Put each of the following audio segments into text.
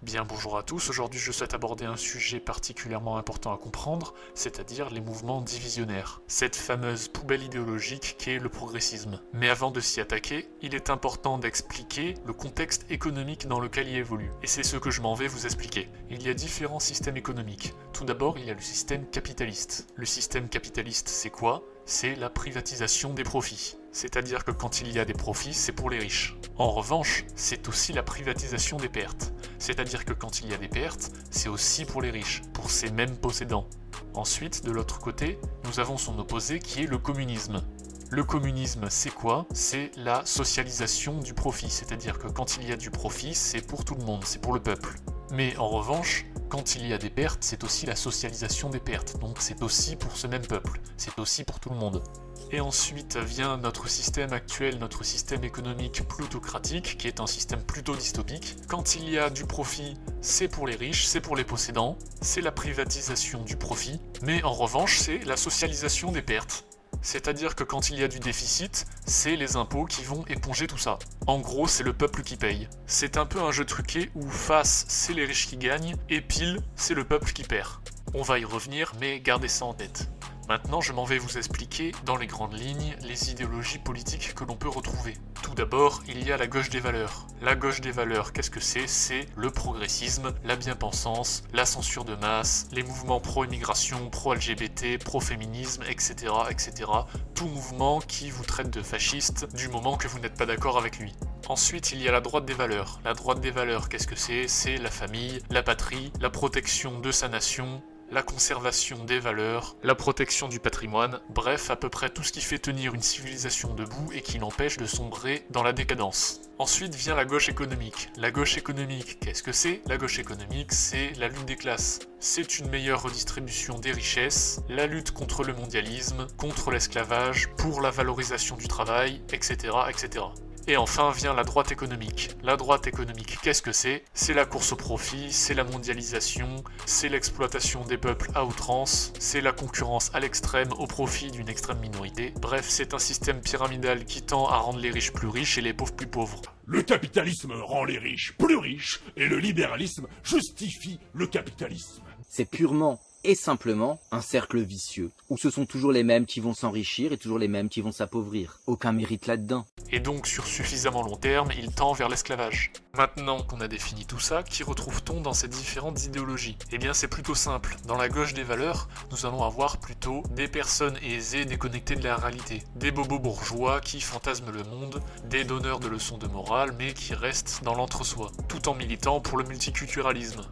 Bien bonjour à tous, aujourd'hui je souhaite aborder un sujet particulièrement important à comprendre, c'est-à-dire les mouvements divisionnaires, cette fameuse poubelle idéologique qu'est le progressisme. Mais avant de s'y attaquer, il est important d'expliquer le contexte économique dans lequel il évolue, et c'est ce que je m'en vais vous expliquer. Il y a différents systèmes économiques. Tout d'abord, il y a le système capitaliste. Le système capitaliste, c'est quoi ? C'est la privatisation des profits. C'est-à-dire que quand il y a des profits, c'est pour les riches. En revanche, c'est aussi la privatisation des pertes. C'est-à-dire que quand il y a des pertes, c'est aussi pour les riches, pour ces mêmes possédants. Ensuite, de l'autre côté, nous avons son opposé qui est le communisme. Le communisme, c'est quoi ? C'est la socialisation du profit. C'est-à-dire que quand il y a du profit, c'est pour tout le monde, c'est pour le peuple. Mais en revanche, quand il y a des pertes, c'est aussi la socialisation des pertes. Donc c'est aussi pour ce même peuple, c'est aussi pour tout le monde. Et ensuite vient notre système actuel, notre système économique plutocratique, qui est un système plutôt dystopique. Quand il y a du profit, c'est pour les riches, c'est pour les possédants, c'est la privatisation du profit, mais en revanche, c'est la socialisation des pertes. C'est-à-dire que quand il y a du déficit, c'est les impôts qui vont éponger tout ça. En gros, c'est le peuple qui paye. C'est un peu un jeu truqué où face, c'est les riches qui gagnent, et pile, c'est le peuple qui perd. On va y revenir, mais gardez ça en tête. Maintenant, je m'en vais vous expliquer, dans les grandes lignes, les idéologies politiques que l'on peut retrouver. Tout d'abord, il y a la gauche des valeurs. La gauche des valeurs, qu'est-ce que c'est ? C'est le progressisme, la bien-pensance, la censure de masse, les mouvements pro-immigration, pro-LGBT, pro-féminisme, etc., etc. Tout mouvement qui vous traite de fasciste du moment que vous n'êtes pas d'accord avec lui. Ensuite, il y a la droite des valeurs. La droite des valeurs, qu'est-ce que c'est ? C'est la famille, la patrie, la protection de sa nation, la conservation des valeurs, la protection du patrimoine, bref, à peu près tout ce qui fait tenir une civilisation debout et qui l'empêche de sombrer dans la décadence. Ensuite vient la gauche économique. La gauche économique, qu'est-ce que c'est ? La gauche économique, c'est la lutte des classes. C'est une meilleure redistribution des richesses, la lutte contre le mondialisme, contre l'esclavage, pour la valorisation du travail, etc., etc. Et enfin vient la droite économique. La droite économique, qu'est-ce que c'est ? C'est la course au profit, c'est la mondialisation, c'est l'exploitation des peuples à outrance, c'est la concurrence à l'extrême au profit d'une extrême minorité. Bref, c'est un système pyramidal qui tend à rendre les riches plus riches et les pauvres plus pauvres. Le capitalisme rend les riches plus riches et le libéralisme justifie le capitalisme. C'est purement et simplement un cercle vicieux, où ce sont toujours les mêmes qui vont s'enrichir et toujours les mêmes qui vont s'appauvrir. Aucun mérite là-dedans. Et donc sur suffisamment long terme, il tend vers l'esclavage. Maintenant qu'on a défini tout ça, qu'y retrouve-t-on dans ces différentes idéologies ? Eh bien c'est plutôt simple. Dans la gauche des valeurs, nous allons avoir plutôt des personnes aisées déconnectées de la réalité. Des bobos bourgeois qui fantasment le monde, des donneurs de leçons de morale mais qui restent dans l'entre-soi, tout en militant pour le multiculturalisme.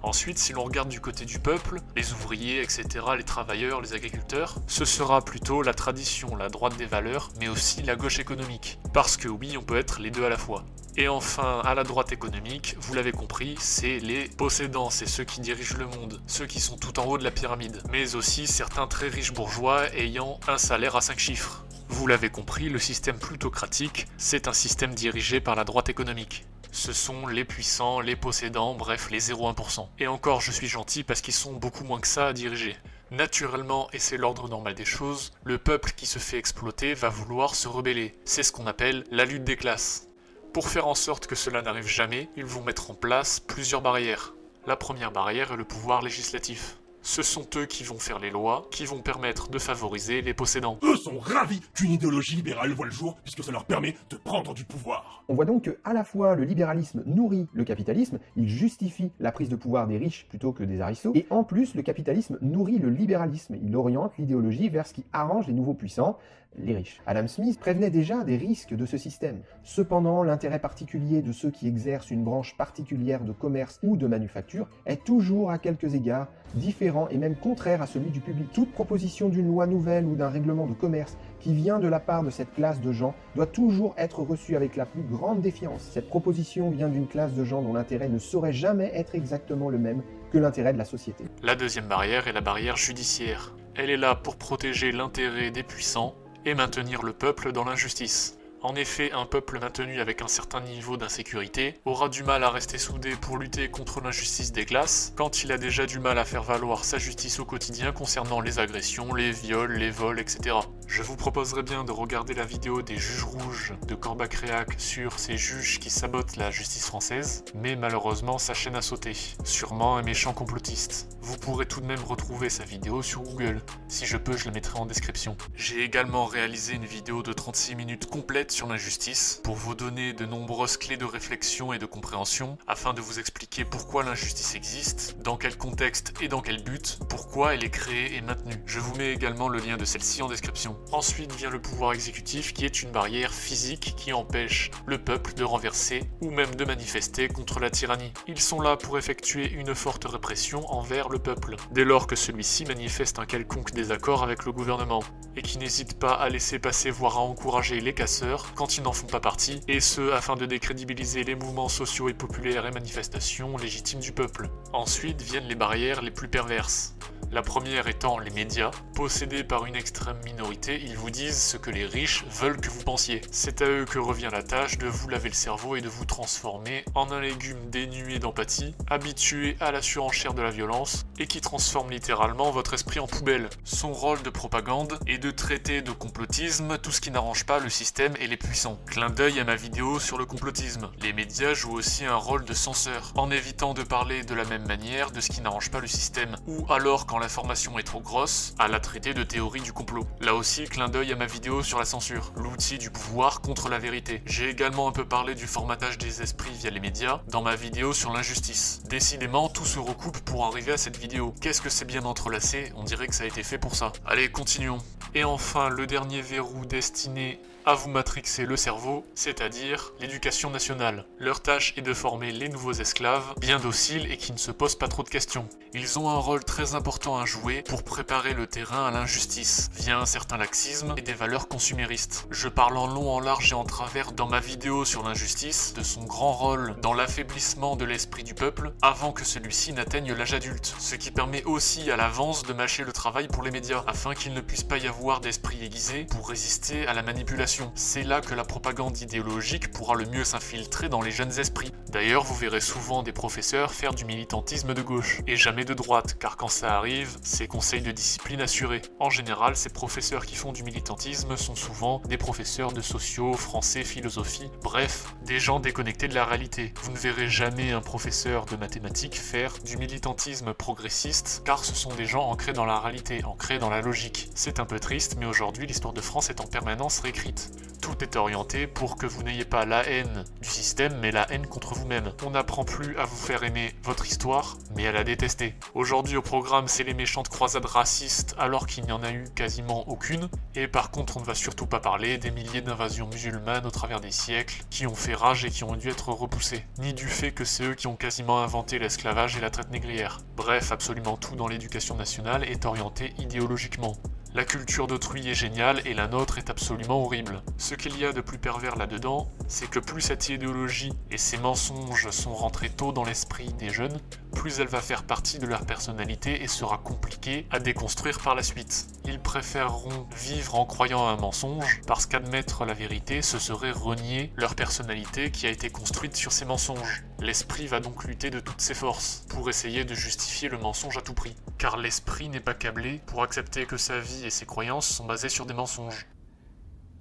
Ensuite, si l'on regarde du côté du peuple, les ouvriers, etc., les travailleurs, les agriculteurs, ce sera plutôt la tradition, la droite des valeurs, mais aussi la gauche économique. Parce que oui, on peut être les deux à la fois. Et enfin, à la droite économique, vous l'avez compris, c'est les possédants, c'est ceux qui dirigent le monde, ceux qui sont tout en haut de la pyramide, mais aussi certains très riches bourgeois ayant un salaire à 5 chiffres. Vous l'avez compris, le système plutocratique, c'est un système dirigé par la droite économique. Ce sont les puissants, les possédants, bref les 0,1%. Et encore je suis gentil parce qu'ils sont beaucoup moins que ça à diriger. Naturellement, et c'est l'ordre normal des choses, le peuple qui se fait exploiter va vouloir se rebeller. C'est ce qu'on appelle la lutte des classes. Pour faire en sorte que cela n'arrive jamais, ils vont mettre en place plusieurs barrières. La première barrière est le pouvoir législatif. Ce sont eux qui vont faire les lois, qui vont permettre de favoriser les possédants. Eux sont ravis qu'une idéologie libérale voit le jour puisque ça leur permet de prendre du pouvoir. On voit donc que à la fois le libéralisme nourrit le capitalisme, il justifie la prise de pouvoir des riches plutôt que des aristos, et en plus le capitalisme nourrit le libéralisme, il oriente l'idéologie vers ce qui arrange les nouveaux puissants, les riches. Adam Smith prévenait déjà des risques de ce système. Cependant, l'intérêt particulier de ceux qui exercent une branche particulière de commerce ou de manufacture est toujours à quelques égards différent et même contraire à celui du public. Toute proposition d'une loi nouvelle ou d'un règlement de commerce qui vient de la part de cette classe de gens doit toujours être reçue avec la plus grande défiance. Cette proposition vient d'une classe de gens dont l'intérêt ne saurait jamais être exactement le même que l'intérêt de la société. La deuxième barrière est la barrière judiciaire. Elle est là pour protéger l'intérêt des puissants et maintenir le peuple dans l'injustice. En effet, un peuple maintenu avec un certain niveau d'insécurité aura du mal à rester soudé pour lutter contre l'injustice des classes, quand il a déjà du mal à faire valoir sa justice au quotidien concernant les agressions, les viols, les vols, etc. Je vous proposerais bien de regarder la vidéo des juges rouges de Corbacréac sur ces juges qui sabotent la justice française, mais malheureusement sa chaîne a sauté, sûrement un méchant complotiste. Vous pourrez tout de même retrouver sa vidéo sur Google, si je peux je la mettrai en description. J'ai également réalisé une vidéo de 36 minutes complète sur l'injustice, pour vous donner de nombreuses clés de réflexion et de compréhension, afin de vous expliquer pourquoi l'injustice existe, dans quel contexte et dans quel but, pourquoi elle est créée et maintenue. Je vous mets également le lien de celle-ci en description. Ensuite vient le pouvoir exécutif qui est une barrière physique qui empêche le peuple de renverser ou même de manifester contre la tyrannie. Ils sont là pour effectuer une forte répression envers le peuple, dès lors que celui-ci manifeste un quelconque désaccord avec le gouvernement, et qui n'hésite pas à laisser passer voire à encourager les casseurs quand ils n'en font pas partie, et ce afin de décrédibiliser les mouvements sociaux et populaires et manifestations légitimes du peuple. Ensuite viennent les barrières les plus perverses. La première étant les médias. Possédés par une extrême minorité, ils vous disent ce que les riches veulent que vous pensiez. C'est à eux que revient la tâche de vous laver le cerveau et de vous transformer en un légume dénué d'empathie, habitué à la surenchère de la violence, et qui transforme littéralement votre esprit en poubelle. Son rôle de propagande est de traiter de complotisme tout ce qui n'arrange pas le système et les puissants. Clin d'œil à ma vidéo sur le complotisme. Les médias jouent aussi un rôle de censeur, en évitant de parler de la même manière de ce qui n'arrange pas le système, ou alors quand l'information est trop grosse, à la traiter de théorie du complot. Là aussi, clin d'œil à ma vidéo sur la censure, l'outil du pouvoir contre la vérité. J'ai également un peu parlé du formatage des esprits via les médias dans ma vidéo sur l'injustice. Décidément, tout se recoupe pour arriver à cette vidéo. Qu'est-ce que c'est bien entrelacé, on dirait que ça a été fait pour ça. Allez, continuons. Et enfin, le dernier verrou destiné à vous matrixer le cerveau, c'est-à-dire l'éducation nationale. Leur tâche est de former les nouveaux esclaves, bien dociles et qui ne se posent pas trop de questions. Ils ont un rôle très important à jouer pour préparer le terrain à l'injustice, via un certain laxisme et des valeurs consuméristes. Je parle en long, en large et en travers dans ma vidéo sur l'injustice, de son grand rôle dans l'affaiblissement de l'esprit du peuple, avant que celui-ci n'atteigne l'âge adulte, ce qui permet aussi à l'avance de mâcher le travail pour les médias, afin qu'il ne puisse pas y avoir d'esprit aiguisé pour résister à la manipulation. C'est là que la propagande idéologique pourra le mieux s'infiltrer dans les jeunes esprits. D'ailleurs, vous verrez souvent des professeurs faire du militantisme de gauche, et jamais de droite, car quand ça arrive, c'est conseil de discipline assuré. En général, ces professeurs qui font du militantisme sont souvent des professeurs de sociaux, français, philosophie, bref, des gens déconnectés de la réalité. Vous ne verrez jamais un professeur de mathématiques faire du militantisme progressiste, car ce sont des gens ancrés dans la réalité, ancrés dans la logique. C'est un peu triste, mais aujourd'hui, l'histoire de France est en permanence réécrite. Tout est orienté pour que vous n'ayez pas la haine du système, mais la haine contre vous-même. On n'apprend plus à vous faire aimer votre histoire, mais à la détester. Aujourd'hui au programme, c'est les méchantes croisades racistes, alors qu'il n'y en a eu quasiment aucune. Et par contre, on ne va surtout pas parler des milliers d'invasions musulmanes au travers des siècles, qui ont fait rage et qui ont dû être repoussées. Ni du fait que c'est eux qui ont quasiment inventé l'esclavage et la traite négrière. Bref, absolument tout dans l'éducation nationale est orienté idéologiquement. La culture d'autrui est géniale et la nôtre est absolument horrible. Ce qu'il y a de plus pervers là-dedans, c'est que plus cette idéologie et ces mensonges sont rentrés tôt dans l'esprit des jeunes, plus elle va faire partie de leur personnalité et sera compliquée à déconstruire par la suite. Ils préféreront vivre en croyant à un mensonge, parce qu'admettre la vérité, ce serait renier leur personnalité qui a été construite sur ces mensonges. L'esprit va donc lutter de toutes ses forces, pour essayer de justifier le mensonge à tout prix. Car l'esprit n'est pas câblé pour accepter que sa vie et ses croyances sont basées sur des mensonges.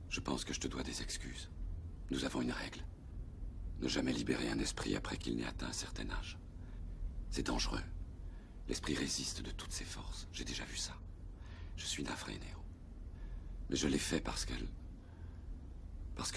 Je pense que je te dois des excuses. Nous avons une règle. Ne jamais libérer un esprit après qu'il n'ait atteint un certain âge. C'est dangereux. L'esprit résiste de toutes ses forces. J'ai déjà vu ça. Je suis navré, Néo. Mais je l'ai fait parce que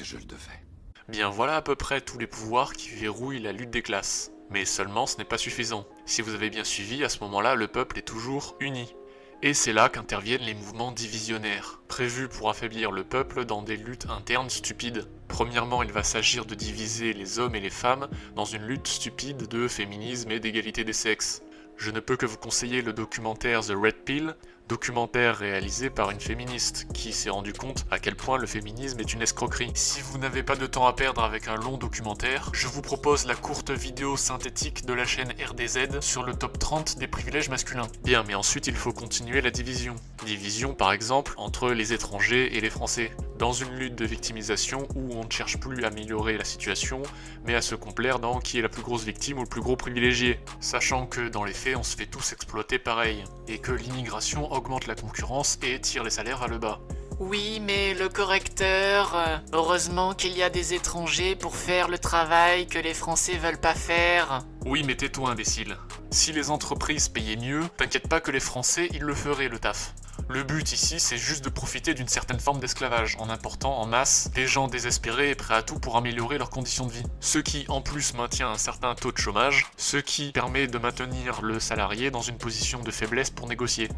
je le devais. Bien voilà à peu près tous les pouvoirs qui verrouillent la lutte des classes. Mais seulement ce n'est pas suffisant. Si vous avez bien suivi, à ce moment-là, le peuple est toujours uni. Et c'est là qu'interviennent les mouvements divisionnaires, prévus pour affaiblir le peuple dans des luttes internes stupides. Premièrement, il va s'agir de diviser les hommes et les femmes dans une lutte stupide de féminisme et d'égalité des sexes. Je ne peux que vous conseiller le documentaire The Red Pill, documentaire réalisé par une féministe qui s'est rendu compte à quel point le féminisme est une escroquerie. Si vous n'avez pas de temps à perdre avec un long documentaire, je vous propose la courte vidéo synthétique de la chaîne RDZ sur le top 30 des privilèges masculins. Bien, mais ensuite il faut continuer la division. Division par exemple entre les étrangers et les Français. dans une lutte de victimisation où on ne cherche plus à améliorer la situation, mais à se complaire dans qui est la plus grosse victime ou le plus gros privilégié, sachant que dans les faits on se fait tous exploiter pareil, et que l'immigration augmente la concurrence et tire les salaires vers le bas. Oui, mais le correcteur, heureusement qu'il y a des étrangers pour faire le travail que les Français veulent pas faire. Oui, mais tais-toi, imbécile. Si les entreprises payaient mieux, t'inquiète pas que les Français, ils le feraient, le taf. Le but ici, c'est juste de profiter d'une certaine forme d'esclavage, en important en masse des gens désespérés et prêts à tout pour améliorer leurs conditions de vie. Ce qui, en plus, maintient un certain taux de chômage, ce qui permet de maintenir le salarié dans une position de faiblesse pour négocier.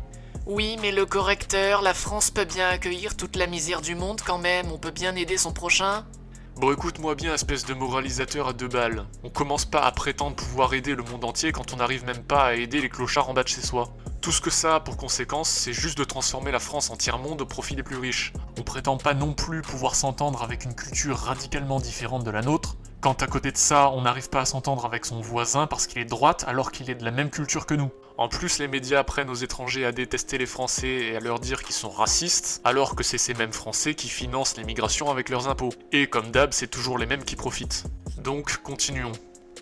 Oui, mais le correcteur, la France peut bien accueillir toute la misère du monde quand même, on peut bien aider son prochain. Bon, écoute-moi bien, espèce de moralisateur à 2 balles. On commence pas à prétendre pouvoir aider le monde entier quand on n'arrive même pas à aider les clochards en bas de chez soi. Tout ce que ça a pour conséquence, c'est juste de transformer la France en tiers-monde au profit des plus riches. On prétend pas non plus pouvoir s'entendre avec une culture radicalement différente de la nôtre, quand à côté de ça, on n'arrive pas à s'entendre avec son voisin parce qu'il est de droite alors qu'il est de la même culture que nous. En plus, les médias apprennent aux étrangers à détester les Français et à leur dire qu'ils sont racistes, alors que c'est ces mêmes Français qui financent l'immigration avec leurs impôts. Et comme d'hab, c'est toujours les mêmes qui profitent. Donc, continuons.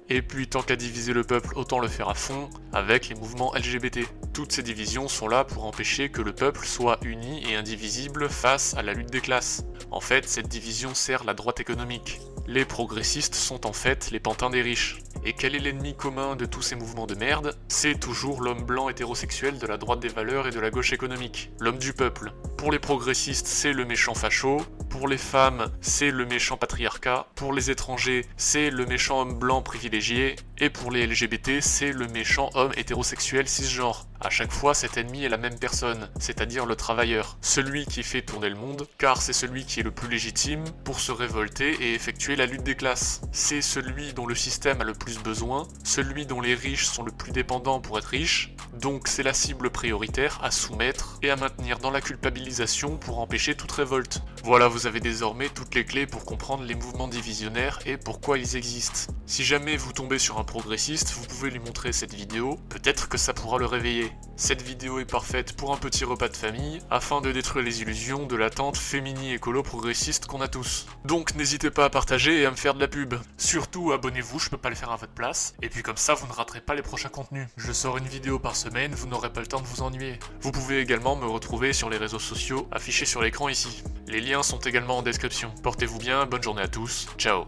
Et puis, tant qu'à diviser le peuple, autant le faire à fond, avec les mouvements LGBT. Toutes ces divisions sont là pour empêcher que le peuple soit uni et indivisible face à la lutte des classes. En fait, cette division sert la droite économique. Les progressistes sont en fait les pantins des riches. Et quel est l'ennemi commun de tous ces mouvements de merde? C'est toujours l'homme blanc hétérosexuel de la droite des valeurs et de la gauche économique, l'homme du peuple. Pour les progressistes, c'est le méchant facho, pour les femmes, c'est le méchant patriarcat, pour les étrangers, c'est le méchant homme blanc privilégié, et pour les LGBT, c'est le méchant homme hétérosexuel cisgenre. À chaque fois, cet ennemi est la même personne, c'est-à-dire le travailleur, celui qui fait tourner le monde, car c'est celui qui est le plus légitime pour se révolter et effectuer la lutte des classes. C'est celui dont le système a le plus besoin, celui dont les riches sont le plus dépendants pour être riches, donc c'est la cible prioritaire à soumettre et à maintenir dans la culpabilisation pour empêcher toute révolte. Voilà, vous avez désormais toutes les clés pour comprendre les mouvements divisionnaires et pourquoi ils existent. Si jamais vous tombez sur un progressiste, vous pouvez lui montrer cette vidéo, peut-être que ça pourra le réveiller. Cette vidéo est parfaite pour un petit repas de famille, afin de détruire les illusions de l'attente fémini-écolo-progressiste qu'on a tous. Donc n'hésitez pas à partager et à me faire de la pub. Surtout abonnez-vous, je peux pas le faire à votre place, et puis comme ça vous ne raterez pas les prochains contenus. Je sors une vidéo par semaine, vous n'aurez pas le temps de vous ennuyer. Vous pouvez également me retrouver sur les réseaux sociaux affichés sur l'écran ici. Les liens sont également en description. Portez-vous bien, bonne journée à tous, ciao.